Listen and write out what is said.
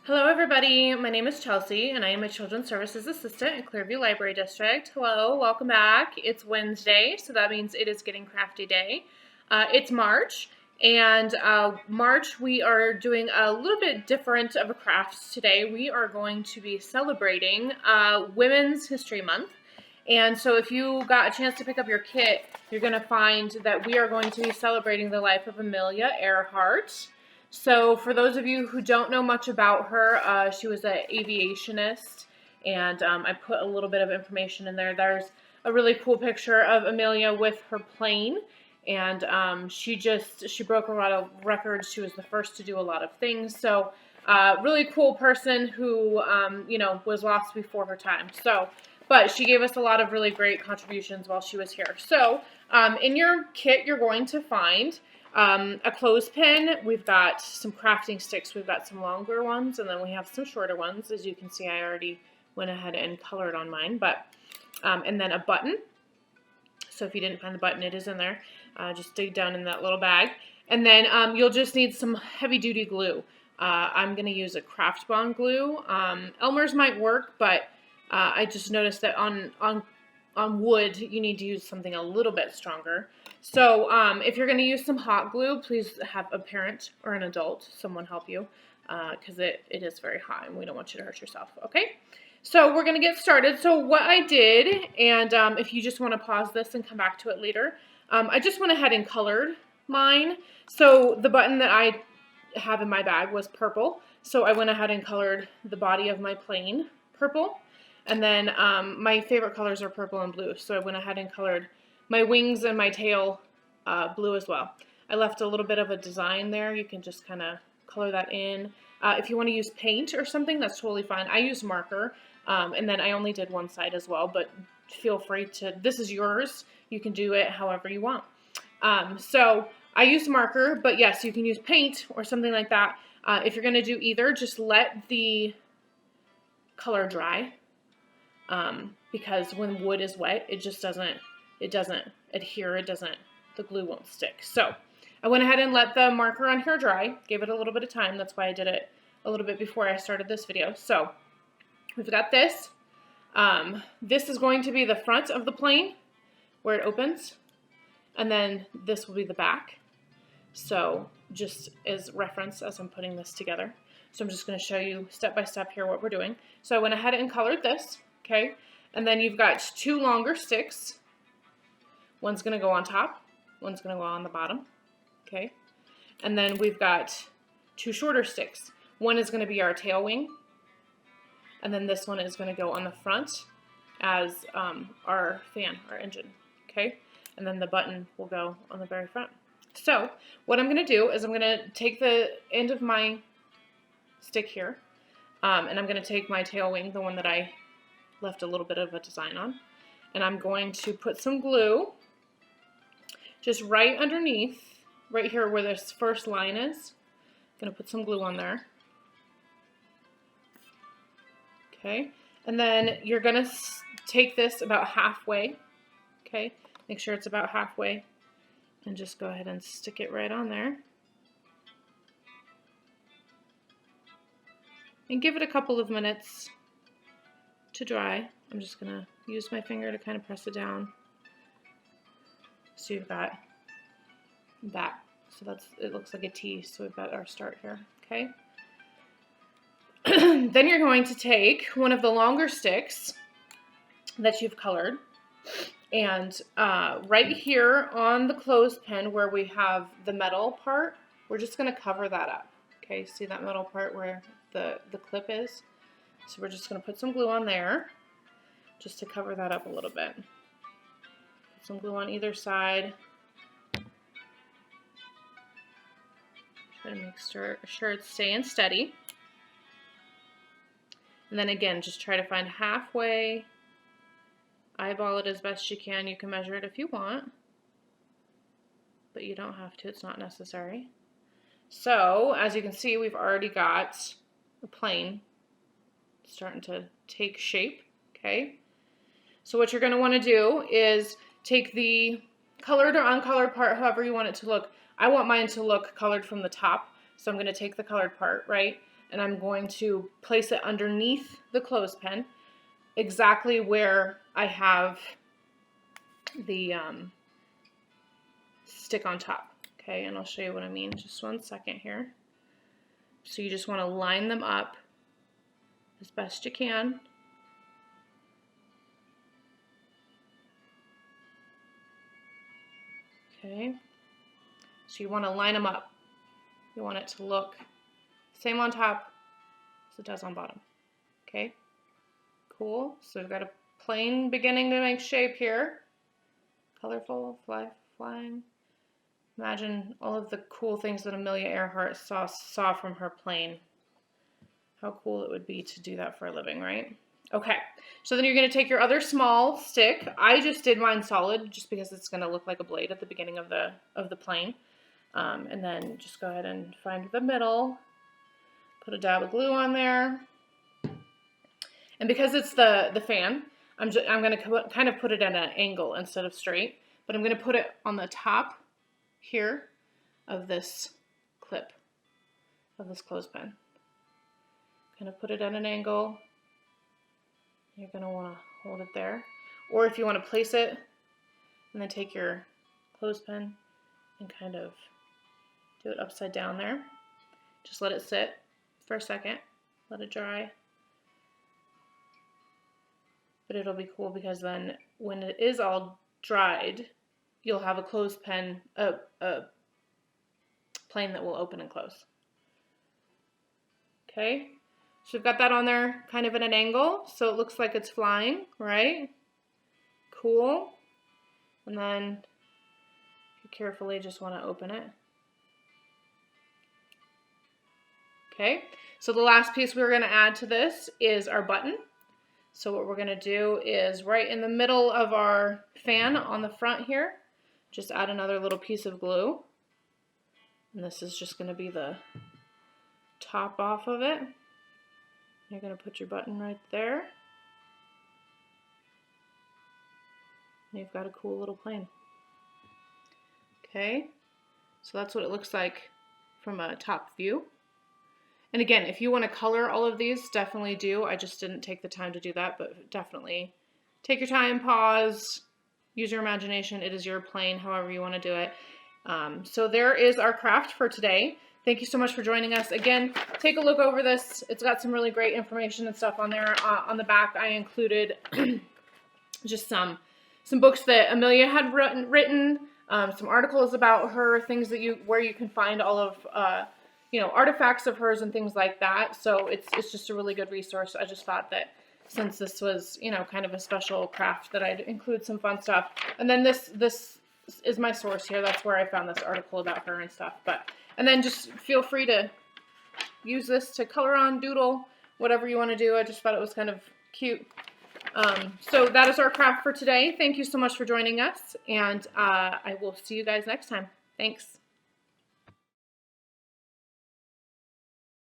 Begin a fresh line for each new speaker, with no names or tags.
Hello everybody, my name is Chelsea and I am a Children's Services Assistant in Clearview Library District. Hello, welcome back. It's Wednesday, so that means it is Getting Crafty Day. It's March, and March we are doing a little bit different of a craft today. We are going to be celebrating Women's History Month. And so if you got a chance to pick up your kit, you're going to find that we are going to be celebrating the life of Amelia Earhart. So for those of you who don't know much about her, she was an aviationist, and I put a little bit of information in there. There's a really cool picture of Amelia with her plane, and she broke a lot of records. She was the first to do a lot of things. So really cool person who was lost before her time. But she gave us a lot of really great contributions while she was here. So in your kit, you're going to find a clothespin. We've got some crafting sticks. We've got some longer ones, and then we have some shorter ones. As you can see, I already went ahead and colored on mine. And then a button. So if you didn't find the button, it is in there. Just dig down in that little bag. And then you'll just need some heavy-duty glue. I'm going to use a Craft Bond glue. Elmer's might work, but I just noticed that on wood, you need to use something a little bit stronger. So if you're going to use some hot glue, please have a parent or an adult, someone help you, because it is very hot and we don't want you to hurt yourself, okay? So we're going to get started. So what I did, and if you just want to pause this and come back to it later, I just went ahead and colored mine. So the button that I have in my bag was purple, so I went ahead and colored the body of my plane purple. And then my favorite colors are purple and blue, so I went ahead and colored my wings and my tail blue as well. I left a little bit of a design there. You can just kind of color that in. If you want to use paint or something, that's totally fine. I used marker, and then I only did one side as well, but feel free to, this is yours. You can do it however you want. So I used marker, but yes, you can use paint or something like that. If you're going to do either, just let the color dry. Because when wood is wet, it doesn't adhere, the glue won't stick. So I went ahead and let the marker on here dry, gave it a little bit of time. That's why I did it a little bit before I started this video. So we've got this. This is going to be the front of the plane where it opens, and then this will be the back. So just as reference as I'm putting this together. So I'm just going to show you step by step here what we're doing. So I went ahead and colored this. Okay, and then you've got two longer sticks. One's going to go on top, one's going to go on the bottom. Okay, and then we've got two shorter sticks. One is going to be our tail wing, and then this one is going to go on the front as our fan, our engine. Okay, and then the button will go on the very front. So what I'm going to do is I'm going to take the end of my stick here, and I'm going to take my tail wing, the one that I left a little bit of a design on, and I'm going to put some glue just right underneath, right here where this first line is. I'm going to put some glue on there. Okay, and then you're going to take this about halfway. Okay, make sure it's about halfway, and just go ahead and stick it right on there. And give it a couple of minutes to dry. I'm just going to use my finger to kind of press it down. So you've got that. So it looks like a T, so we've got our start here, okay? Then you're going to take one of the longer sticks that you've colored, and right here on the clothespin where we have the metal part, we're just going to cover that up, okay? See that metal part where the clip is? So we're just going to put some glue on there just to cover that up a little bit. Put some glue on either side. Try to make sure it's staying steady. And then again, just try to find halfway. Eyeball it as best you can. You can measure it if you want, but you don't have to. It's not necessary. So as you can see, we've already got a plane starting to take shape, okay? So what you're going to want to do is take the colored or uncolored part, however you want it to look. I want mine to look colored from the top, so I'm going to take the colored part, right? and I'm going to place it underneath the clothespin, exactly where I have the stick on top. Okay, and I'll show you what I mean just one second here. So you just want to line them up as best you can. Okay, so you want to line them up. You want it to look same on top as it does on bottom. Okay, cool. So we've got a plain beginning to make shape here. Colorful, flying. Imagine all of the cool things that Amelia Earhart saw from her plane. How cool it would be to do that for a living, right? Okay, so then you're going to take your other small stick. I just did mine solid just because it's going to look like a blade at the beginning of the plane. And then just go ahead and find the middle. Put a dab of glue on there. And because it's the fan, I'm going to kind of put it at an angle instead of straight. But I'm going to put it on the top here of this clip, of this clothespin. Kind of put it at an angle. You're going to want to hold it there. Or if you want to place it and then take your clothespin and kind of do it upside down there. Just let it sit for a second. Let it dry. But it'll be cool because then when it is all dried, you'll have a clothespin, a plane that will open and close. Okay, so we've got that on there kind of at an angle, so it looks like it's flying, right? Cool. And then you carefully just want to open it. Okay, so the last piece we're going to add to this is our button. So what we're going to do is right in the middle of our fan on the front here, just add another little piece of glue. And this is just going to be the top off of it. You're going to put your button right there. And you've got a cool little plane. Okay, so that's what it looks like from a top view. And again, if you want to color all of these, definitely do. I just didn't take the time to do that, but definitely take your time, pause, use your imagination. It is your plane, however you want to do it. So there is our craft for today. Thank you so much for joining us. Again, take a look over this. It's got some really great information and stuff on there. On the back, I included just some books that Amelia had written, some articles about her, things that where you can find all of artifacts of hers and things like that. So it's just a really good resource. I just thought that since this was, kind of a special craft, that I'd include some fun stuff. And then this is my source here. That's where I found this article about her and stuff. And then just feel free to use this to color on, doodle, whatever you want to do. I just thought it was kind of cute. So that is our craft for today. Thank you so much for joining us, and I will see you guys next time. Thanks.